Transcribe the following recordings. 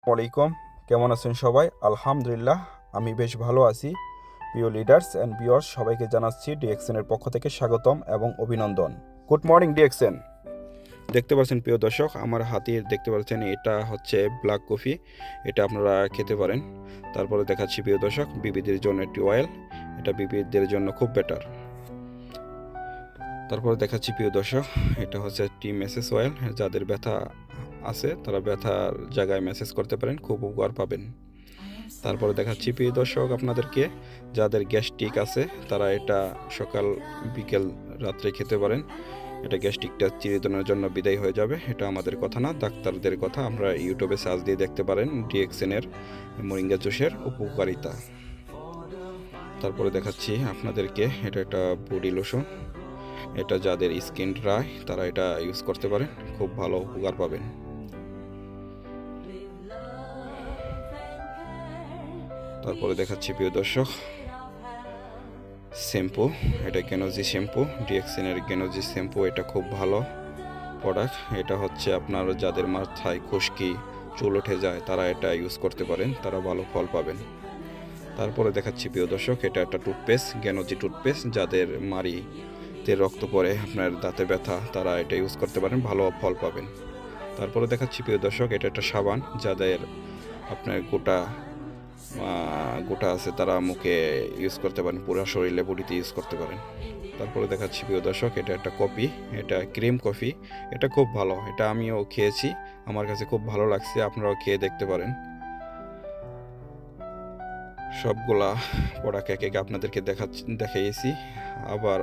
আলাইকুম, কেমন আছেন সবাই? আলহামদুলিল্লাহ, আমি বেশ ভালো আছি। প্রিয় লিডার্স অ্যান্ড ভিউয়ার্স, সবাইকে জানাচ্ছি ডিএক্সএনের পক্ষ থেকে স্বাগতম এবং অভিনন্দন। Good morning DXN. দেখতে পাচ্ছেন প্রিয় দর্শক, আমার হাতে দেখতে পাচ্ছেন এটা হচ্ছে ব্ল্যাক কফি। এটা আপনারা খেতে পারেন। তারপরে দেখাচ্ছি প্রিয় দর্শক বিবিদের জন্য একটি অয়েল। এটা বিবিদের জন্য খুব বেটার। তারপরে দেখাচ্ছি প্রিয় দর্শক, এটা হচ্ছে একটি মেসেজ অয়েল। যাদের ব্যথা আছে তারা ব্যথার জায়গায় মেসেজ করতে পারেন, খুব উপকার পাবেন। তারপরে দেখাচ্ছি প্রিয় দর্শক আপনাদেরকে, যাদের গ্যাস্ট্রিক আছে তারা এটা সকাল বিকেল রাত্রে খেতে পারেন। এটা গ্যাস্ট্রিকটা চিরদিনের জন্য বিদায় হয়ে যাবে। এটা আমাদের কথা না, ডাক্তারদের কথা। আমরা ইউটিউবে সার্চ দিয়ে দেখতে পারেন ডিএক্সএনের মোরিঙ্গা জুসের উপকারিতা। তারপরে দেখাচ্ছি আপনাদেরকে, এটা একটা বডি লোশন। এটা যাদের স্কিন ড্রাই তারা এটা ইউজ করতে পারেন, খুব ভালো উপকার পাবেন। তারপরে দেখাচ্ছি প্রিয় দর্শক শ্যাম্পু। এটা গেনোজি শ্যাম্পু, ডিএক্সএনের গেনোজি শ্যাম্পু। এটা খুব ভালো প্রোডাক্ট। এটা হচ্ছে আপনার যাদের মাথায় খুশকি চুল উঠে যায় তারা এটা ইউজ করতে পারেন, তারা ভালো ফল পাবেন। তারপরে দেখাচ্ছি প্রিয় দর্শক, এটা একটা টুথপেস্ট, গেনোজি টুথপেস্ট। যাদের মাড়িতে রক্ত পড়ে, আপনার দাঁতে ব্যথা, তারা এটা ইউজ করতে পারেন, ভালো ফল পাবেন। তারপরে দেখাচ্ছি প্রিয় দর্শক, এটা একটা সাবান। যাদের আপনার গোটা আছে তারা মুখে ইউজ করতে পারেন, পুরো শরীরে বডিতে ইউজ করতে পারেন। তারপরে দেখাচ্ছি প্রিয় দর্শক, এটা একটা কফি, এটা ক্রিম কফি। এটা খুব ভালো, এটা আমিও খেয়েছি, আমার কাছে খুব ভালো লাগছে, আপনারাও খেয়ে দেখতে পারেন। সবগুলা প্রোডাক্ট এক এক আপনাদেরকে দেখাইছি, আবার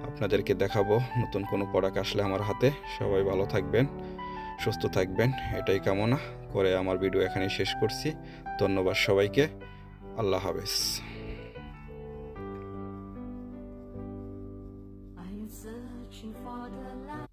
আপনাদেরকে দেখাবো নতুন কোনো প্রোডাক্ট আসলে আমার হাতে। সবাই ভালো থাকবেন, সুস্থ থাকবেন, এটাই কামনা করে আমার ভিডিও এখানেই শেষ করছি। ধন্যবাদ সবাইকে। আল্লাহ হাফেজ। I am searching for the light.